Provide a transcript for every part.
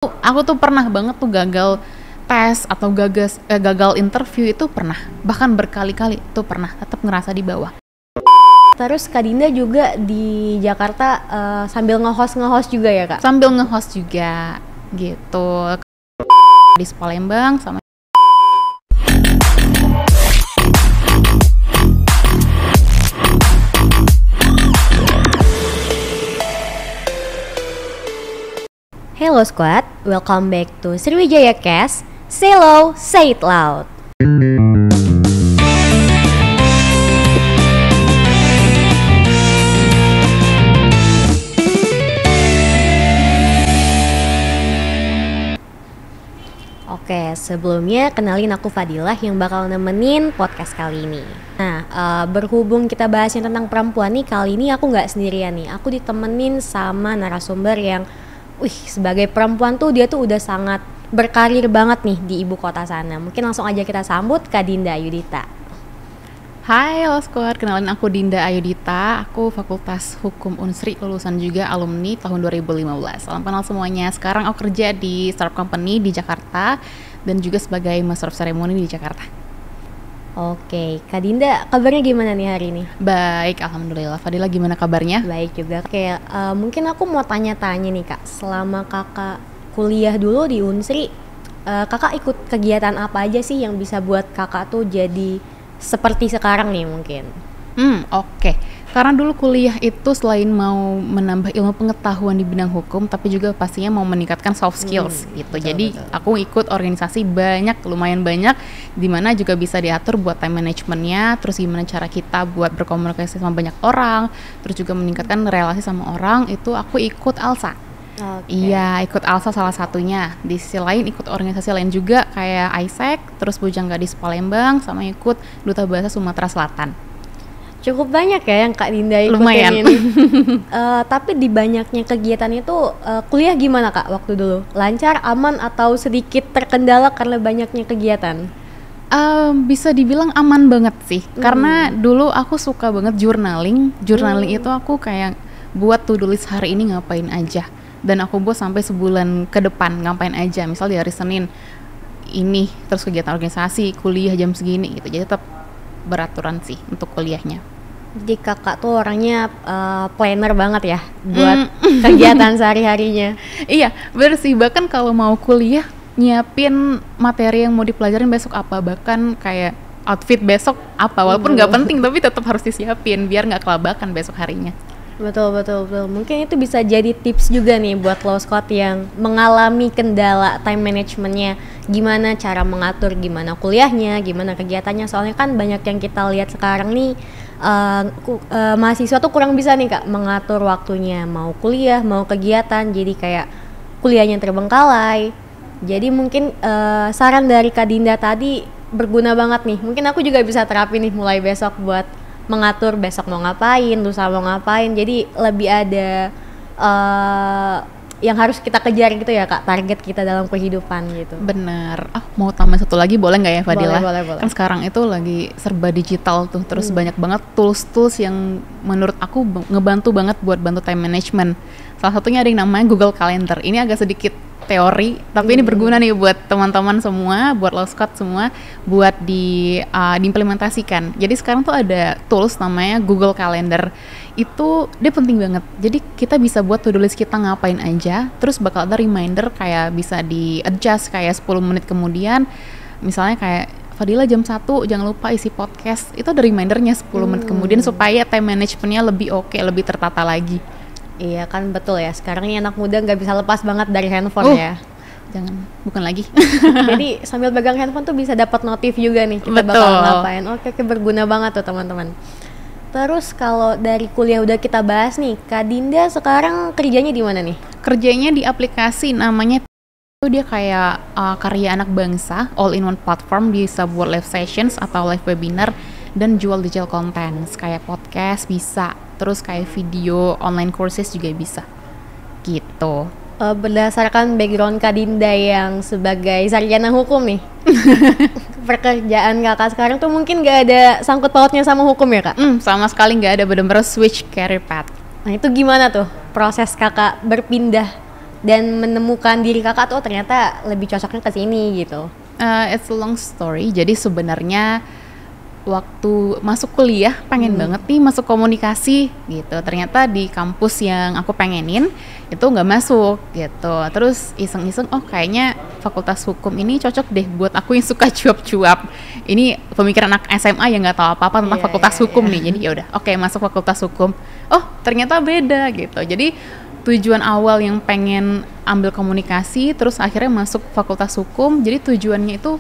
Aku tuh pernah banget tuh gagal tes atau gagal interview itu pernah, bahkan berkali-kali tuh pernah, tetap ngerasa di bawah. Terus Kak Dinda juga di Jakarta sambil nge-host juga ya Kak? Sambil nge-host juga gitu di Palembang sama. Hello Squad, welcome back to Sriwijaya Cast. Say low, say it loud. Oke, sebelumnya kenalin aku Fadilah yang bakal nemenin podcast kali ini. Nah, berhubung kita bahasnya tentang perempuan nih, kali ini aku nggak sendirian nih. Aku ditemenin sama narasumber yang sebagai perempuan tuh dia tuh udah sangat berkarir banget nih di ibu kota sana. Mungkin langsung aja kita sambut Kak Dinda Ayudita. Hai Hello Squad, kenalin aku Dinda Ayudita. Aku Fakultas Hukum Unsri, lulusan juga alumni tahun 2015. Salam kenal semuanya. Sekarang aku kerja di startup company di Jakarta dan juga sebagai Master of Ceremony di Jakarta. Oke, Kak Dinda, kabarnya gimana nih hari ini? Baik, alhamdulillah. Fadila gimana kabarnya? Baik juga. Oke, mungkin aku mau tanya-tanya nih Kak. Selama kakak kuliah dulu di Unsri, kakak ikut kegiatan apa aja sih yang bisa buat kakak tuh jadi seperti sekarang nih mungkin? Oke. Karena dulu kuliah itu selain mau menambah ilmu pengetahuan di bidang hukum, tapi juga pastinya mau meningkatkan soft skills gitu. Jadi aku ikut organisasi lumayan banyak, di mana juga bisa diatur buat time managementnya, terus gimana cara kita buat berkomunikasi sama banyak orang, terus juga meningkatkan relasi sama orang. Itu aku ikut ALSA. Iya, ikut ALSA salah satunya. Di sisi lain ikut organisasi lain juga kayak ISEC, terus Bujang Gadis Palembang, sama ikut Duta Bahasa Sumatera Selatan. Cukup banyak ya yang Kak Dinda ikutin. Lumayan. Ini. Tapi di banyaknya kegiatan itu kuliah gimana Kak waktu dulu? Lancar, aman, atau sedikit terkendala karena banyaknya kegiatan? Bisa dibilang aman banget sih. Karena dulu aku suka banget journaling. Journaling itu aku kayak buat to-do list hari ini ngapain aja. Dan aku buat sampai sebulan ke depan ngapain aja. Misal di hari Senin ini, terus kegiatan organisasi, kuliah jam segini gitu. Jadi tetap beraturan sih untuk kuliahnya. Jadi kakak tuh orangnya planner banget ya buat kegiatan sehari-harinya. Iya, bener sih. Bahkan kalau mau kuliah, nyiapin materi yang mau dipelajarin besok apa. Bahkan kayak outfit besok apa. Walaupun nggak penting, tapi tetap harus disiapin biar nggak kelabakan besok harinya. Betul. Mungkin itu bisa jadi tips juga nih buat lo Scott yang mengalami kendala time managementnya. Gimana cara mengatur, gimana kuliahnya, gimana kegiatannya. Soalnya kan banyak yang kita lihat sekarang nih, mahasiswa tuh kurang bisa nih Kak mengatur waktunya. Mau kuliah, mau kegiatan, jadi kayak kuliahnya terbengkalai. Jadi mungkin saran dari Kak Dinda tadi berguna banget nih. Mungkin aku juga bisa terapin nih mulai besok buat mengatur besok mau ngapain, lusa mau ngapain. Jadi lebih ada yang harus kita kejar gitu ya Kak, target kita dalam kehidupan gitu. Bener. Mau tambah satu lagi boleh nggak ya Fadila? Boleh. Kan sekarang itu lagi serba digital tuh, terus banyak banget tools yang menurut aku ngebantu banget buat bantu time management. Salah satunya ada yang namanya Google Calendar. Ini agak sedikit teori, tapi ini berguna nih buat teman-teman semua, buat lo Scott semua, buat diimplementasikan. Jadi sekarang tuh ada tools namanya Google Calendar. Itu dia penting banget. Jadi kita bisa buat to-do list kita ngapain aja, terus bakal ada reminder kayak bisa di-adjust kayak 10 menit kemudian. Misalnya kayak Fadila jam 1 jangan lupa isi podcast. Itu ada remindernya 10 menit kemudian supaya time managementnya lebih oke, lebih tertata lagi. Iya kan betul ya, sekarang ini anak muda nggak bisa lepas banget dari handphone ya. Jangan, bukan lagi. Jadi sambil pegang handphone tuh bisa dapat notif juga nih kita Betul. bakal ngapain. Oke, berguna banget tuh teman-teman. Terus kalau dari kuliah udah kita bahas nih, Kak Dinda sekarang kerjanya di mana nih? Kerjanya di aplikasi namanya itu dia kayak karya anak bangsa, all in one platform, bisa buat live sessions atau live webinar dan jual digital content kayak podcast bisa, terus kayak video online courses juga bisa gitu. Berdasarkan background Kak Dinda yang sebagai sarjana hukum nih, pekerjaan kakak sekarang tuh mungkin gak ada sangkut pautnya sama hukum ya Kak? Sama sekali gak ada, bener-bener switch career path. Nah itu gimana tuh proses kakak berpindah dan menemukan diri kakak tuh ternyata lebih cocoknya ke sini gitu? It's a long story. Jadi sebenarnya waktu masuk kuliah pengen banget nih masuk komunikasi gitu. Ternyata di kampus yang aku pengenin itu nggak masuk gitu. Terus iseng-iseng, oh kayaknya fakultas hukum ini cocok deh buat aku yang suka cuap-cuap. Ini pemikiran anak SMA yang nggak tahu apa-apa tentang fakultas hukum nih. Jadi ya udah, oke, masuk fakultas hukum. Oh ternyata beda gitu. Jadi tujuan awal yang pengen ambil komunikasi, terus akhirnya masuk fakultas hukum. Jadi tujuannya itu,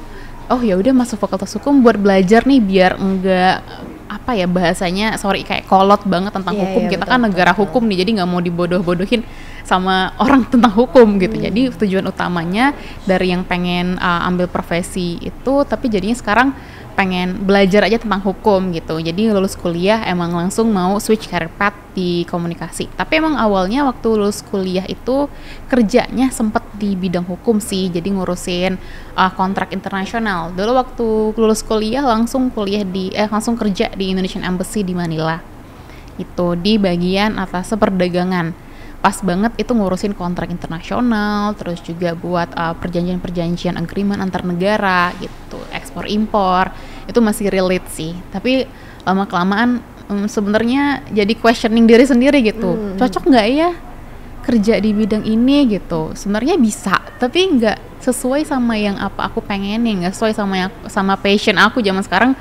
oh ya udah masuk fakultas hukum buat belajar nih, biar enggak apa ya bahasanya, sorry, kayak kolot banget tentang hukum. Kita betul, kan negara hukum nih, jadi nggak mau dibodoh-bodohin sama orang tentang hukum gitu. Jadi tujuan utamanya dari yang pengen ambil profesi itu, tapi jadinya sekarang pengen belajar aja tentang hukum gitu. Jadi lulus kuliah emang langsung mau switch career path di komunikasi. Tapi emang awalnya waktu lulus kuliah itu kerjanya sempet di bidang hukum sih. Jadi ngurusin kontrak internasional. Dulu waktu lulus kuliah langsung langsung kerja di Indonesian Embassy di Manila. Itu di bagian atas perdagangan. Pas banget itu ngurusin kontrak internasional, terus juga buat perjanjian-perjanjian agreement antar negara gitu, ekspor impor. Itu masih relate sih, tapi lama-kelamaan sebenarnya jadi questioning diri sendiri gitu. Cocok nggak ya kerja di bidang ini gitu? Sebenarnya bisa, tapi nggak sesuai sama yang apa aku pengenin, nggak sesuai sama passion aku. Zaman sekarang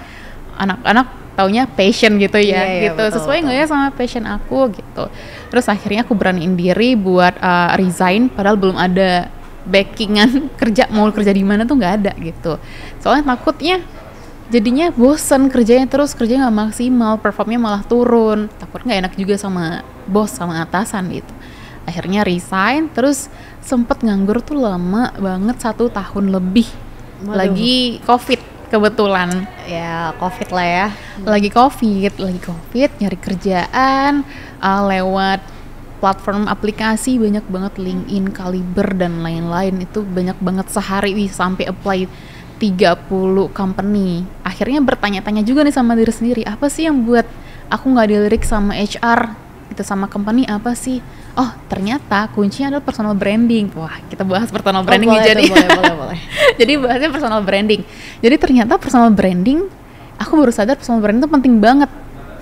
anak-anak taunya passion gitu ya, gitu. Betul, Sesuai nggak ya sama passion aku gitu. Terus akhirnya aku beraniin diri buat resign, padahal belum ada backingan mau kerja di mana tuh nggak ada gitu. Soalnya takutnya jadinya bosen kerjanya, terus kerjanya nggak maksimal, performnya malah turun. Takut nggak enak juga sama bos, sama atasan gitu. Akhirnya resign, terus sempet nganggur tuh lama banget, 1 tahun lebih. Waduh. Lagi COVID kebetulan. Ya COVID lah ya. Lagi COVID, nyari kerjaan lewat platform aplikasi banyak banget, LinkedIn, Kaliber dan lain-lain. Itu banyak banget, sehari sampai apply 30 company. Akhirnya bertanya-tanya juga nih sama diri sendiri, apa sih yang buat aku nggak dilirik sama HR gitu, sama company apa sih? Oh ternyata kuncinya adalah personal branding. Wah, kita bahas personal branding nih, jadi boleh. jadi bahasnya personal branding. Jadi ternyata personal branding, aku baru sadar personal branding itu penting banget,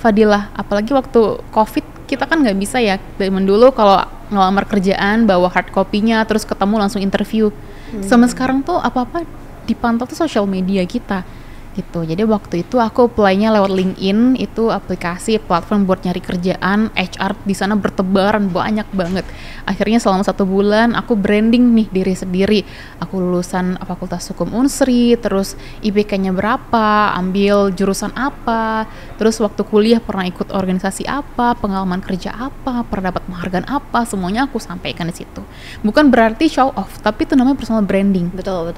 Fadilah. Apalagi waktu COVID, kita kan nggak bisa ya, zaman dulu kalau ngelamar kerjaan bawa hard copy-nya, terus ketemu langsung interview. Sama sekarang tuh apa-apa dipantau tuh social media kita gitu. Jadi waktu itu aku apply-nya lewat LinkedIn, itu aplikasi platform buat nyari kerjaan. HR di sana bertebaran banyak banget. Akhirnya selama 1 bulan aku branding nih diri sendiri. Aku lulusan Fakultas Hukum Unsri, terus IPK-nya berapa, ambil jurusan apa, terus waktu kuliah pernah ikut organisasi apa, pengalaman kerja apa, pernah dapat penghargaan apa, semuanya aku sampaikan di situ. Bukan berarti show off, tapi itu namanya personal branding. Betul.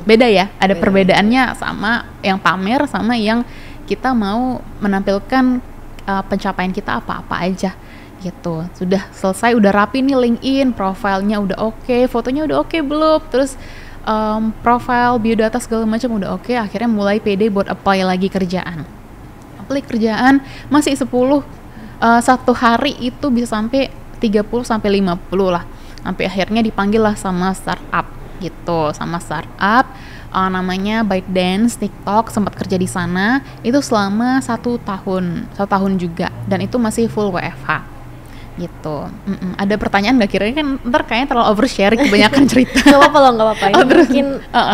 Beda ya, ada perbedaannya sama yang pamer sama yang kita mau menampilkan pencapaian kita apa-apa aja gitu. Sudah selesai, udah rapi nih LinkedIn, profilnya udah oke, fotonya udah oke belum, terus profile, biodata segala macam udah oke. Akhirnya mulai pede buat apply lagi kerjaan. Apply kerjaan masih 10, satu hari itu bisa sampai 30 sampai 50 lah. Sampai akhirnya dipanggil lah sama startup gitu, sama startup namanya ByteDance, TikTok, sempat kerja di sana itu selama 1 tahun juga, dan itu masih full WFH gitu. Ada pertanyaan nggak, kira-kira kan ntar kayaknya terlalu oversharing, kebanyakan cerita. Gak apa-apa. Ini mungkin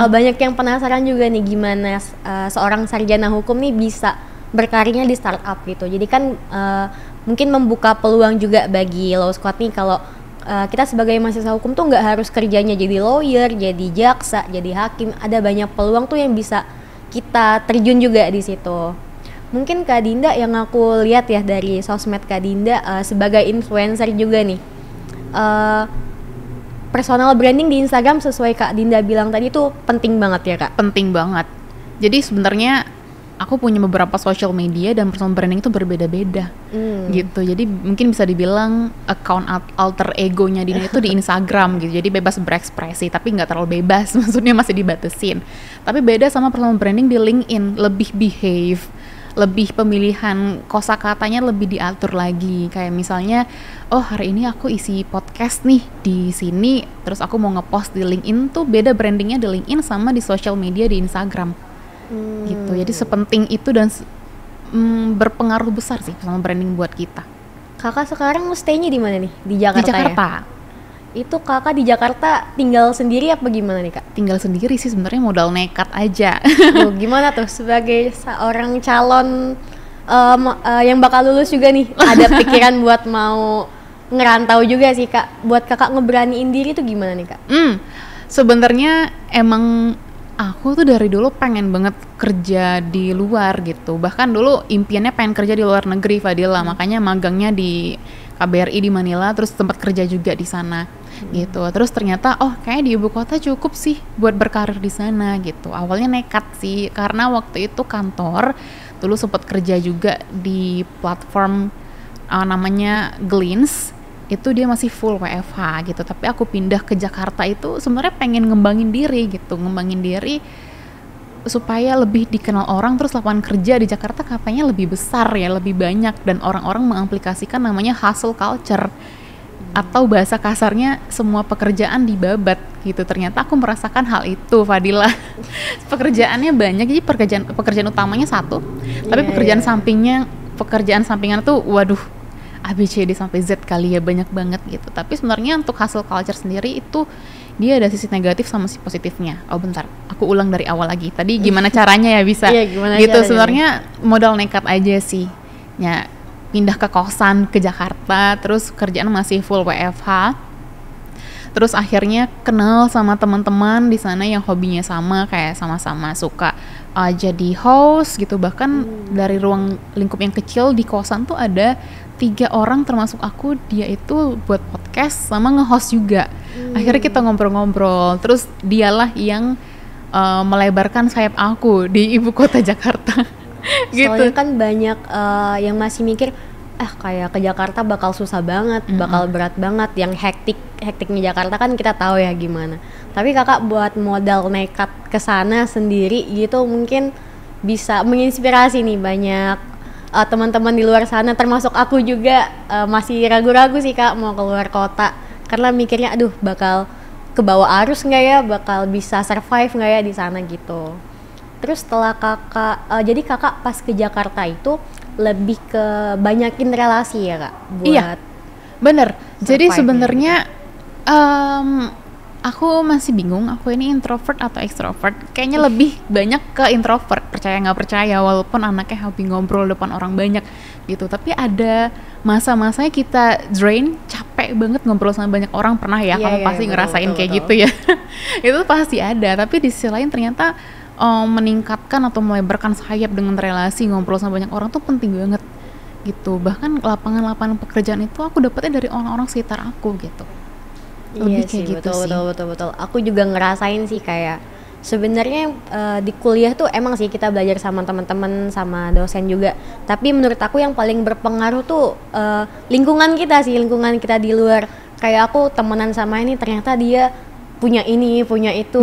banyak yang penasaran juga nih gimana seorang sarjana hukum nih bisa berkarirnya di startup gitu. Jadi kan mungkin membuka peluang juga bagi Law Squad nih, kalau kita sebagai mahasiswa hukum tuh nggak harus kerjanya jadi lawyer, jadi jaksa, jadi hakim. Ada banyak peluang tuh yang bisa kita terjun juga di situ. Mungkin Kak Dinda, yang aku lihat ya dari sosmed Kak Dinda sebagai influencer juga nih, personal branding di Instagram sesuai Kak Dinda bilang tadi tuh penting banget ya Kak? Penting banget. Jadi sebenarnya aku punya beberapa social media dan personal branding itu berbeda-beda gitu. Jadi mungkin bisa dibilang account alter egonya Dina itu di Instagram gitu. Jadi bebas berekspresi, tapi nggak terlalu bebas, maksudnya masih dibatasin. Tapi beda sama personal branding di LinkedIn, lebih behave, lebih pemilihan kosakatanya lebih diatur lagi. Kayak misalnya, oh hari ini aku isi podcast nih di sini, terus aku mau ngepost di LinkedIn tuh beda brandingnya di LinkedIn sama di social media di Instagram. Gitu. Jadi sepenting itu dan berpengaruh besar sih sama branding buat kita. Kakak sekarang stay-nya di mana nih? Di Jakarta, Di Jakarta. ya? Itu kakak di Jakarta tinggal sendiri apa gimana nih, Kak? Tinggal sendiri sih sebenarnya, modal nekat aja. Tuh, gimana tuh sebagai seorang calon yang bakal lulus juga nih, ada pikiran buat mau ngerantau juga sih, Kak. Buat kakak ngeberaniin diri tuh gimana nih, Kak? Sebenarnya emang aku tuh dari dulu pengen banget kerja di luar gitu. Bahkan dulu impiannya pengen kerja di luar negeri, Fadila. Makanya magangnya di KBRI di Manila, terus tempat kerja juga di sana. Gitu. Terus ternyata kayaknya di ibu kota cukup sih buat berkarir di sana gitu. Awalnya nekat sih karena waktu itu kantor dulu sempat kerja juga di platform namanya Glints. Itu dia masih full WFH gitu. Tapi aku pindah ke Jakarta itu sebenarnya pengen ngembangin diri gitu, ngembangin diri supaya lebih dikenal orang, terus lapangan kerja di Jakarta katanya lebih besar ya, lebih banyak, dan orang-orang mengaplikasikan namanya hustle culture. Atau bahasa kasarnya semua pekerjaan dibabat gitu. Ternyata aku merasakan hal itu, Fadila. Pekerjaannya banyak, jadi pekerjaan utamanya satu, tapi pekerjaan sampingan tuh waduh, ABCD sampai Z kali ya, banyak banget gitu. Tapi sebenarnya untuk hustle culture sendiri itu dia ada sisi negatif sama sisi positifnya. Bentar, aku ulang dari awal lagi. Tadi gimana caranya ya bisa gitu. Sebenarnya modal nekat aja sih. Ya, pindah ke kosan ke Jakarta, terus kerjaan masih full WFH. Terus akhirnya kenal sama teman-teman di sana yang hobinya sama, kayak sama-sama suka jadi host gitu. Bahkan dari ruang lingkup yang kecil di kosan tuh ada 3 orang termasuk aku, dia itu buat podcast sama nge-host juga. Akhirnya kita ngobrol-ngobrol, terus dialah yang melebarkan sayap aku di ibu kota Jakarta. Gitu. Soalnya kan banyak yang masih mikir kayak ke Jakarta bakal susah banget, bakal berat banget, yang hektiknya Jakarta kan kita tahu ya gimana. Tapi kakak buat modal nekat ke sana sendiri gitu mungkin bisa menginspirasi nih banyak teman-teman di luar sana, termasuk aku juga masih ragu-ragu sih, Kak, mau keluar kota karena mikirnya aduh bakal kebawa arus nggak ya, bakal bisa survive nggak ya di sana gitu. Terus setelah kakak, jadi kakak pas ke Jakarta itu lebih ke banyakin relasi ya, Kak? Iya, bener. Jadi sebenarnya aku masih bingung, aku ini introvert atau extrovert. Kayaknya lebih banyak ke introvert, percaya nggak percaya, walaupun anaknya hobi ngobrol depan orang banyak gitu. Tapi ada masa-masanya kita drain, capek banget ngobrol sama banyak orang. Pernah ya, kamu pasti ngerasain betul, kayak gitu ya. Itu pasti ada, tapi di sisi lain ternyata meningkatkan atau melebarkan sayap dengan relasi, ngobrol sama banyak orang tuh penting banget gitu. Bahkan lapangan-lapangan pekerjaan itu aku dapetnya dari orang-orang sekitar aku gitu. Lebih kayak gitu sih. Betul. Aku juga ngerasain sih kayak sebenarnya di kuliah tuh emang sih kita belajar sama teman-teman, sama dosen juga. Tapi menurut aku yang paling berpengaruh tuh lingkungan kita sih, lingkungan kita di luar. Kayak aku temenan sama ini ternyata dia punya ini, punya itu,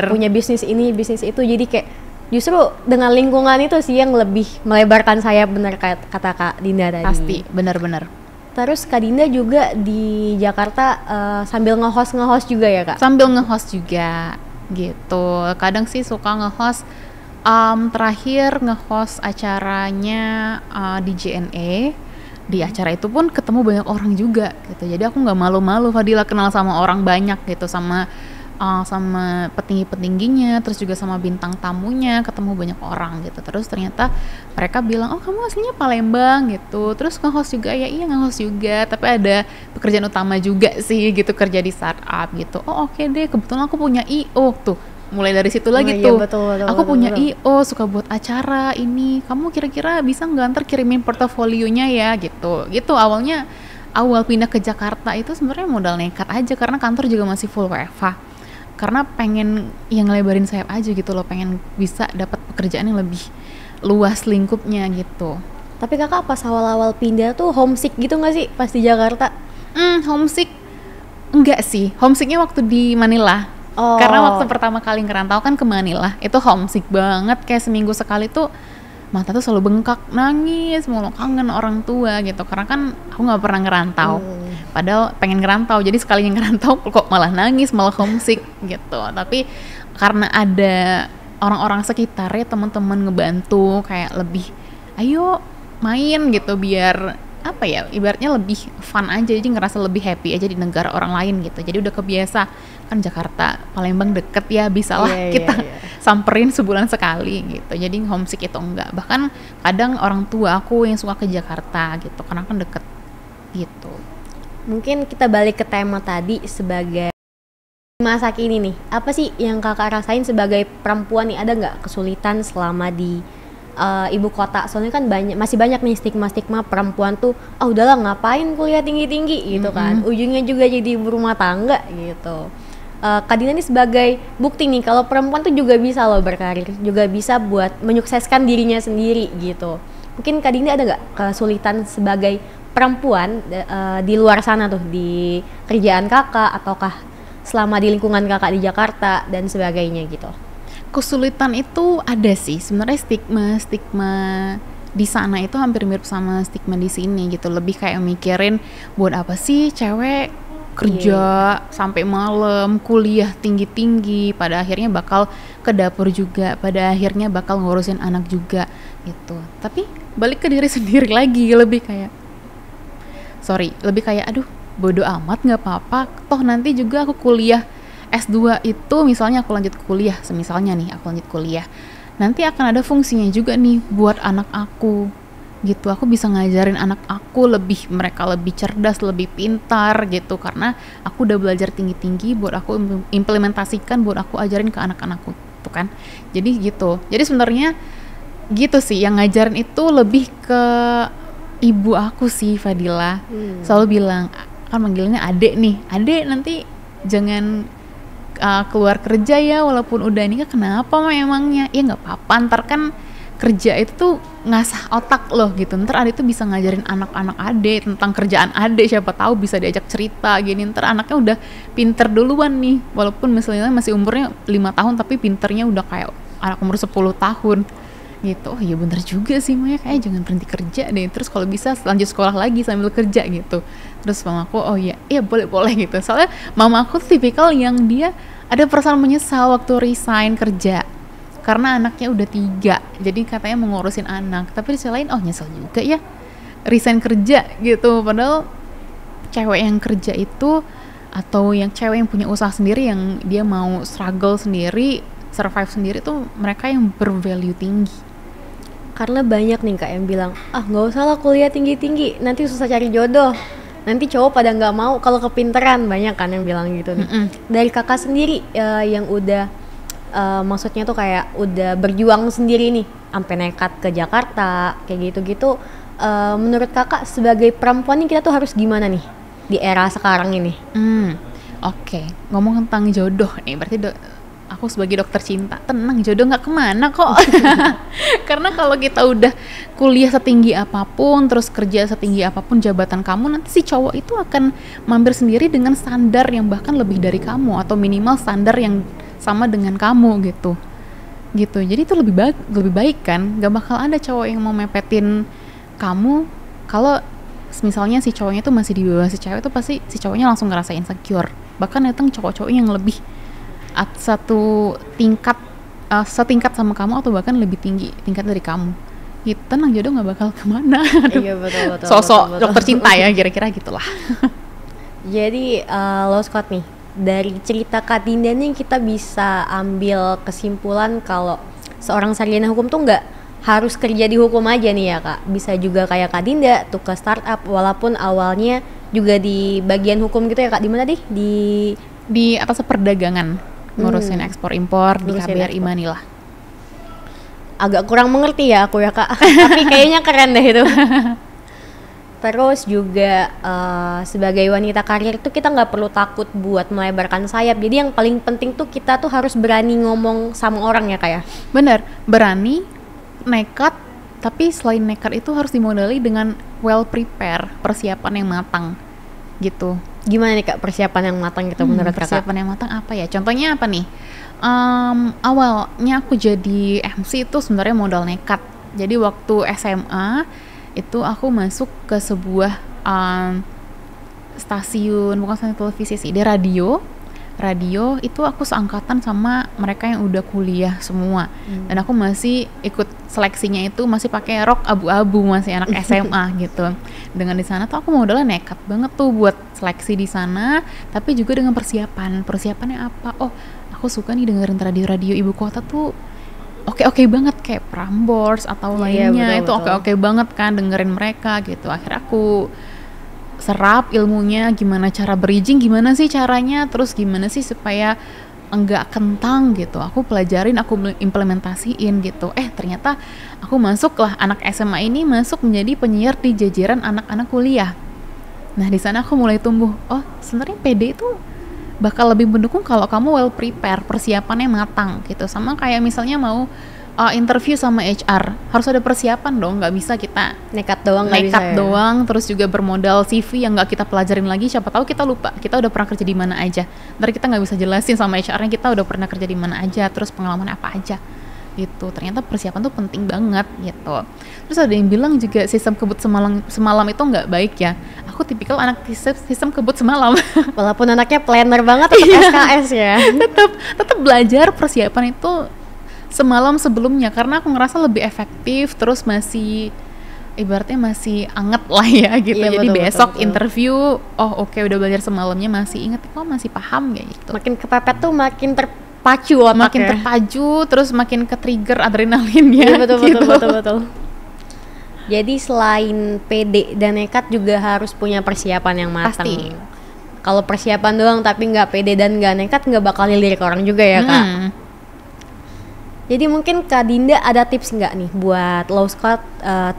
punya bisnis ini, bisnis itu. Jadi kayak justru dengan lingkungan itu sih yang lebih melebarkan sayap, bener kata Kak Dinda tadi. Pasti, benar-benar. Terus Kak Dinda juga di Jakarta sambil nge-host juga ya, Kak? Sambil nge-host juga gitu. Kadang sih suka nge-host, terakhir nge-host acaranya di JNE. Di acara itu pun ketemu banyak orang juga gitu. Jadi aku nggak malu-malu, Fadila, kenal sama orang banyak gitu, sama petinggi-petingginya, terus juga sama bintang tamunya, ketemu banyak orang gitu. Terus ternyata mereka bilang, kamu aslinya Palembang gitu. Terus nge-host juga, ya iya nge-host juga, tapi ada pekerjaan utama juga sih gitu, kerja di startup gitu. Oke deh, kebetulan aku punya IO tuh. Mulai dari situ lagi tuh. Betul, aku punya IO, suka buat acara ini. Kamu kira-kira bisa nggak ntar kirimin portofolionya ya gitu. Gitu awal pindah ke Jakarta itu sebenarnya modal nekat aja karena kantor juga masih full WFH. Karena pengen yang ngelebarin sayap aja gitu loh, pengen bisa dapat pekerjaan yang lebih luas lingkupnya gitu. Tapi kakak pas awal-awal pindah tuh homesick gitu nggak sih pas di Jakarta? Homesick enggak sih. Homesicknya waktu di Manila. Karena waktu pertama kali ngerantau kan ke Manila, itu homesick banget, kayak seminggu sekali tuh mata tuh selalu bengkak, nangis mulu, kangen orang tua gitu, karena kan aku nggak pernah ngerantau, padahal pengen ngerantau, jadi sekalinya ngerantau kok malah nangis, malah homesick gitu. Tapi karena ada orang-orang sekitar ya, teman-teman ngebantu kayak lebih ayo main gitu, biar apa ya, ibaratnya lebih fun aja, jadi ngerasa lebih happy aja di negara orang lain gitu. Jadi udah kebiasa kan, Jakarta Palembang deket ya, bisa lah kita samperin sebulan sekali gitu, jadi homesick itu enggak. Bahkan kadang orang tua aku yang suka ke Jakarta gitu karena kan deket gitu. Mungkin kita balik ke tema tadi, sebagai masa kini nih, apa sih yang kakak rasain sebagai perempuan nih? Ada nggak kesulitan selama di ibu kota? Soalnya kan masih banyak nih stigma perempuan tuh, udahlah ngapain kuliah tinggi-tinggi gitu kan, ujungnya juga jadi ibu rumah tangga gitu. Kak Dina nih sebagai bukti nih kalau perempuan tuh juga bisa loh berkarir, juga bisa buat menyukseskan dirinya sendiri gitu. Mungkin Kak Dina ada nggak kesulitan sebagai perempuan di luar sana tuh, di kerjaan kakak, ataukah selama di lingkungan kakak di Jakarta dan sebagainya gitu? Kesulitan itu ada sih sebenarnya, stigma di sana itu hampir mirip sama stigma di sini gitu. Lebih kayak mikirin buat apa sih cewek kerja sampai malam, kuliah tinggi-tinggi, pada akhirnya bakal ke dapur juga, pada akhirnya bakal ngurusin anak juga gitu. Tapi balik ke diri sendiri lagi, lebih kayak aduh bodo amat, nggak apa-apa, toh nanti juga aku kuliah S2 itu, misalnya aku lanjut kuliah, semisalnya nih aku lanjut kuliah, nanti akan ada fungsinya juga nih buat anak aku gitu. Aku bisa ngajarin anak aku, mereka lebih cerdas, lebih pintar gitu, karena aku udah belajar tinggi-tinggi buat aku implementasikan, buat aku ajarin ke anak-anakku tuh kan. Jadi gitu, jadi sebenarnya gitu sih, yang ngajarin itu lebih ke ibu aku sih, Fadila. Selalu bilang, kan manggilnya adek nih, adek nanti jangan keluar kerja ya walaupun udah nikah. Kenapa memangnya? Ya nggak apa-apa, ntar kan kerja itu tuh ngasah otak loh gitu, ntar adek tuh bisa ngajarin anak-anak adek tentang kerjaan adek, siapa tahu bisa diajak cerita gini, ntar anaknya udah pinter duluan nih, walaupun misalnya masih umurnya 5 tahun tapi pinternya udah kayak anak umur 10 tahun gitu. Oh iya bener juga sih Maya, kayak jangan berhenti kerja deh, terus kalau bisa lanjut sekolah lagi sambil kerja gitu. Terus mamaku, oh iya boleh gitu, soalnya mamaku tipikal yang dia ada perasaan menyesal waktu resign kerja karena anaknya udah 3, jadi katanya mau ngurusin anak. Tapi di sisi lain, nyesel juga ya resign kerja gitu, padahal cewek yang kerja itu, atau yang cewek yang punya usaha sendiri, yang dia mau struggle sendiri, survive sendiri tuh, mereka yang bervalue tinggi. Karena banyak nih Kak yang bilang, nggak usah lah kuliah tinggi-tinggi, nanti susah cari jodoh, nanti cowok pada nggak mau kalau kepinteran, banyak kan yang bilang gitu nih. Dari kakak sendiri yang udah maksudnya tuh kayak udah berjuang sendiri nih, sampai nekat ke Jakarta kayak gitu-gitu, menurut kakak sebagai perempuan nih kita tuh harus gimana nih di era sekarang ini? Oke. Ngomong tentang jodoh nih, berarti aku sebagai dokter cinta, tenang, jodoh nggak kemana kok. Karena kalau kita udah kuliah setinggi apapun, terus kerja setinggi apapun jabatan kamu, nanti si cowok itu akan mampir sendiri dengan standar yang bahkan lebih dari kamu, atau minimal standar yang sama dengan kamu gitu. Jadi itu lebih baik kan, gak bakal ada cowok yang mau mepetin kamu. Kalau misalnya si cowoknya tuh masih di bawah si cewek, itu pasti si cowoknya langsung ngerasa insecure. Bahkan datang cowok-cowok yang lebih setingkat sama kamu, atau bahkan lebih tinggi tingkat dari kamu gitu. Tenang, jodoh gak bakal kemana. Iya betul. Sosok dokter cinta ya, kira-kira gitulah. Jadi Low Scott nih, dari cerita Kak Dinda nih kita bisa ambil kesimpulan kalau seorang sarjana hukum tuh nggak harus kerja di hukum aja nih ya Kak, bisa juga kayak Kak Dinda tuh ke startup, walaupun awalnya juga di bagian hukum gitu ya Kak. Di mana di atas perdagangan, ngurusin ekspor impor di KBRI Manila. Agak kurang mengerti ya aku ya Kak, tapi kayaknya keren deh itu. Terus juga sebagai wanita karir itu kita nggak perlu takut buat melebarkan sayap. Jadi yang paling penting tuh kita tuh harus berani ngomong sama orang ya Kak ya. Bener, berani, nekat, tapi selain nekat itu harus dimodali dengan well prepare, persiapan yang matang gitu. Gimana nih Kak persiapan yang matang gitu menurut Kakak? Persiapan yang matang apa ya? Contohnya apa nih? Awalnya aku jadi MC itu sebenarnya modal nekat Jadi waktu SMA itu aku masuk ke sebuah stasiun, bukan stasiun televisi sih, dia radio itu aku seangkatan sama mereka yang udah kuliah semua. Dan aku masih ikut seleksinya itu masih pakai rok abu-abu, masih anak SMA gitu. Dengan di sana tuh aku modalnya nekat banget tuh buat seleksi di sana, tapi juga dengan persiapannya apa, oh aku suka nih dengerin radio ibu kota tuh oke banget, kayak Prambors atau lainnya. Itu oke banget kan dengerin mereka gitu. Akhirnya aku serap ilmunya, gimana cara bridging, gimana sih caranya, terus gimana sih supaya enggak kentang gitu. Aku pelajarin, aku implementasiin gitu. Ternyata aku masuklah, anak SMA ini masuk menjadi penyiar di jajaran anak-anak kuliah. Nah di sana aku mulai tumbuh, oh sebenarnya PD itu bakal lebih mendukung kalau kamu well prepare, persiapannya matang gitu. Sama kayak misalnya mau interview sama HR, harus ada persiapan dong, nggak bisa kita nekat doang terus juga bermodal CV yang nggak kita pelajarin lagi, siapa tahu kita lupa kita udah pernah kerja di mana aja, ntar kita nggak bisa jelasin sama HR-nya kita udah pernah kerja di mana aja, terus pengalaman apa aja gitu. Ternyata persiapan tuh penting banget gitu. Terus ada yang bilang juga sistem kebut semalam itu nggak baik ya. Aku tipikal anak sistem kebut semalam. Walaupun anaknya planner banget tetap SKS ya. tetap belajar persiapan itu semalam sebelumnya, karena aku ngerasa lebih efektif, terus masih ibaratnya masih anget lah ya gitu. Iya, jadi besok interview, oh oke, udah belajar semalamnya masih inget, kok masih paham kayak gitu. Makin kepepet tuh makin terpacu otaknya. Makin terpacu, terus makin ke-trigger adrenalinnya. Iya, betul. Jadi selain pede dan nekat juga harus punya persiapan yang matang. Pasti. Kalau persiapan doang tapi nggak pede dan nggak nekat, nggak bakal lirik orang juga ya Kak. Jadi mungkin Kak Dinda ada tips nggak nih buat low squad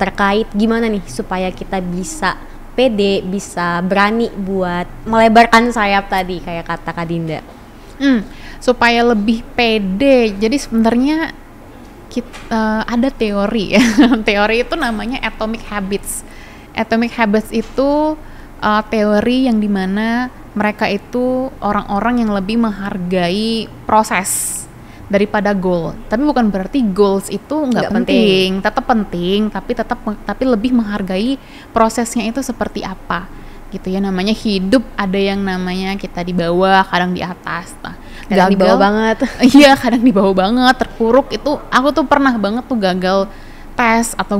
terkait gimana nih supaya kita bisa pede, bisa berani buat melebarkan sayap tadi kayak kata Kak Dinda. Supaya lebih pede, jadi sebenarnya kita ada teori ya. Teori itu namanya Atomic Habits. Atomic Habits itu teori yang dimana mereka itu orang-orang yang lebih menghargai proses daripada goal. Tapi bukan berarti goals itu nggak penting. Tetap penting, tapi lebih menghargai prosesnya itu seperti apa gitu ya. Namanya hidup, ada yang namanya kita di bawah, kadang di atas. Nah, kadang di bawah banget. Iya, kadang di bawah banget, terpuruk. Itu aku tuh pernah banget tuh gagal tes atau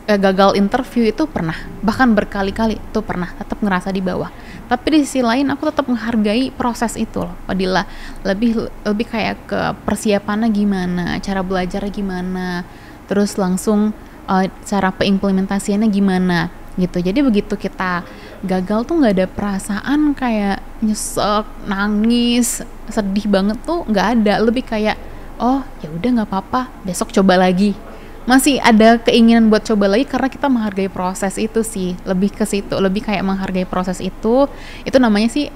gagal interview, itu pernah, bahkan berkali-kali itu pernah, tetap ngerasa di bawah. Tapi di sisi lain aku tetap menghargai proses itu loh, Fadila. Lebih kayak ke persiapannya gimana, cara belajarnya gimana, terus langsung cara peimplementasiannya gimana gitu. Jadi begitu kita gagal tuh nggak ada perasaan kayak nyesek, nangis, sedih banget tuh nggak ada. Lebih kayak oh ya udah nggak apa-apa, besok coba lagi. Masih ada keinginan buat coba lagi karena kita menghargai proses itu sih. Lebih ke situ, lebih kayak menghargai proses itu. Itu namanya sih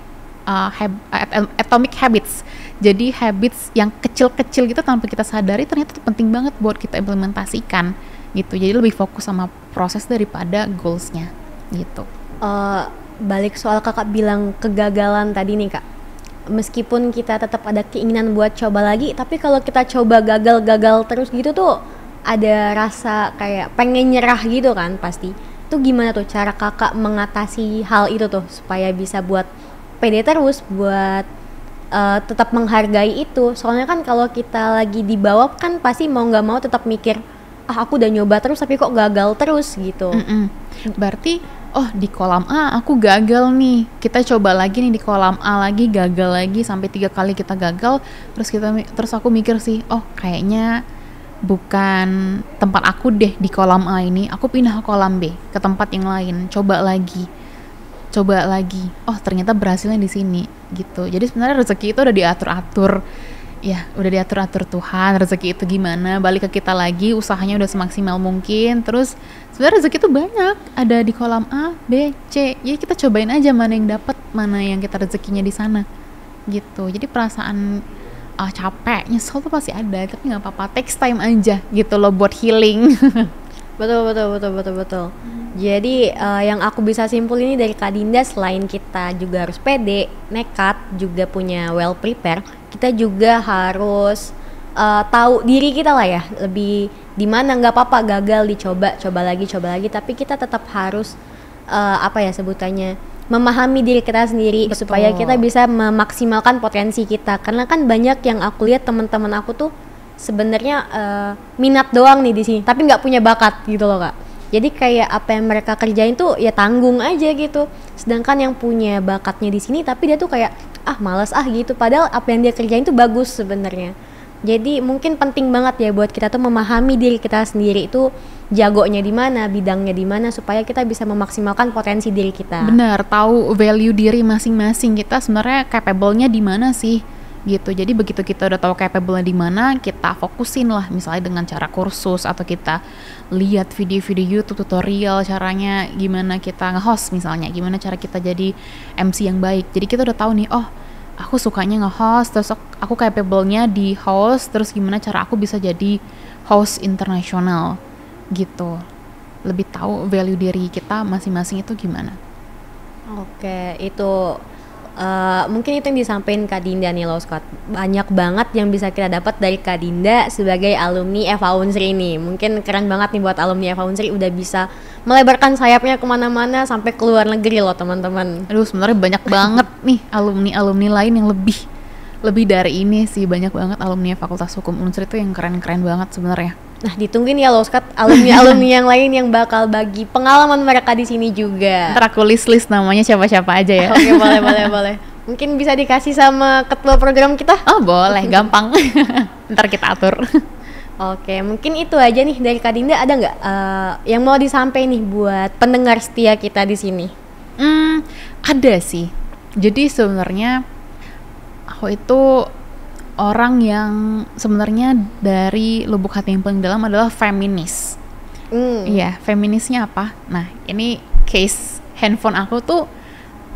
Atomic Habits. Jadi habits yang kecil-kecil gitu tanpa kita sadari ternyata itu penting banget buat kita implementasikan gitu. Jadi lebih fokus sama proses daripada goalsnya gitu. Balik soal kakak bilang kegagalan tadi nih Kak, meskipun kita tetap ada keinginan buat coba lagi, tapi kalau kita coba gagal terus gitu tuh ada rasa kayak pengen nyerah gitu kan pasti. Itu gimana tuh cara kakak mengatasi hal itu tuh supaya bisa buat pede terus, buat tetap menghargai itu. Soalnya kan kalau kita lagi di bawah kan pasti mau nggak mau tetap mikir, aku udah nyoba terus tapi kok gagal terus gitu. Berarti oh di kolam A aku gagal nih, kita coba lagi nih di kolam A lagi, gagal lagi sampai 3 kali kita gagal. Terus aku mikir sih, oh kayaknya bukan tempat aku deh di kolam A ini, aku pindah ke kolam B, ke tempat yang lain, coba lagi. Oh ternyata berhasilnya di sini gitu. Jadi sebenarnya rezeki itu udah diatur-atur ya, udah diatur-atur Tuhan. Rezeki itu gimana, balik ke kita lagi, usahanya udah semaksimal mungkin. Terus sebenarnya rezeki itu banyak, ada di kolam A, B, C. Ya kita cobain aja mana yang dapat, mana yang kita rezekinya di sana gitu. Jadi perasaan capek, nyesel tuh pasti ada, tapi nggak apa-apa, takes time aja gitu loh buat healing. Betul. Jadi yang aku bisa simpul ini dari Kak Dinda, selain kita juga harus pede, nekat, juga punya well prepare, kita juga harus tahu diri kita lah ya, lebih di mana nggak apa-apa gagal, coba lagi, tapi kita tetap harus apa ya sebutannya, memahami diri kita sendiri. Betul. Supaya kita bisa memaksimalkan potensi kita. Karena kan banyak yang aku lihat teman-teman aku tuh sebenarnya minat doang nih di sini, tapi nggak punya bakat gitu loh Kak. Jadi kayak apa yang mereka kerjain tuh ya tanggung aja gitu. Sedangkan yang punya bakatnya di sini tapi dia tuh kayak malas gitu. Padahal apa yang dia kerjain tuh bagus sebenarnya. Jadi mungkin penting banget ya buat kita tuh memahami diri kita sendiri itu jagonya di mana, bidangnya di mana, supaya kita bisa memaksimalkan potensi diri kita. Benar, tahu value diri masing-masing, kita sebenarnya capable-nya di mana sih gitu. Jadi begitu kita udah tahu capable-nya di mana, kita fokusin lah misalnya dengan cara kursus, atau kita lihat video-video YouTube tutorial caranya gimana kita nge-host, misalnya gimana cara kita jadi MC yang baik. Jadi kita udah tahu nih, oh aku sukanya nge-host, terus aku capable-nya di host, terus gimana cara aku bisa jadi host internasional gitu. Lebih tahu value diri kita masing-masing itu gimana. Oke, itu mungkin itu yang disampaikan Kak Dinda nih loh Scott. Banyak banget yang bisa kita dapat dari Kak Dinda sebagai alumni FH Unsri ini. Mungkin keren banget nih buat alumni FH Unsri, udah bisa melebarkan sayapnya kemana-mana sampai ke luar negeri loh teman-teman. Aduh, sebenarnya banyak banget nih alumni lain yang lebih dari ini sih. Banyak banget alumni Fakultas Hukum Unsri itu yang keren-keren banget sebenarnya. Nah, ditungguin ya loh Scott, alumni yang lain yang bakal bagi pengalaman mereka di sini juga. Ntar aku list namanya siapa-siapa aja ya. Oke, boleh. Mungkin bisa dikasih sama ketua program kita? Oh boleh, gampang. Ntar kita atur. Oke, mungkin itu aja nih dari Kak Dinda. Ada nggak yang mau disampaikan nih buat pendengar setia kita di sini? Ada sih. Jadi sebenarnya aku itu orang yang sebenarnya dari lubuk hati yang paling dalam adalah feminis. Iya, feminisnya apa? Nah, ini case handphone aku tuh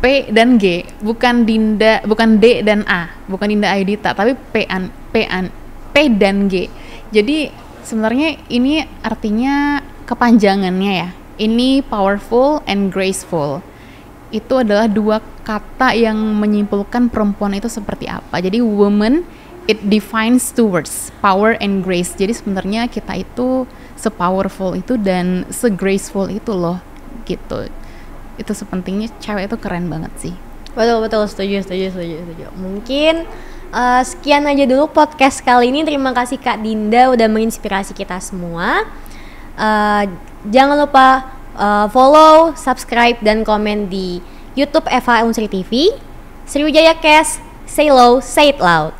P dan G, bukan Dinda, bukan D dan A, bukan Dinda Aidita, tapi P dan G. Jadi sebenarnya ini artinya kepanjangannya ya. Ini powerful and graceful. Itu adalah dua kata yang menyimpulkan perempuan itu seperti apa. Jadi woman, it defines two words, power and grace. Jadi sebenarnya kita itu se-powerful itu dan se-graceful itu loh, gitu. Itu sepentingnya cewek itu keren banget sih. Betul, setuju. Mungkin sekian aja dulu podcast kali ini. Terima kasih Kak Dinda udah menginspirasi kita semua. Jangan lupa follow, subscribe, dan komen di YouTube FH Unsri TV. Sriwijaya Cast, say low, say it loud.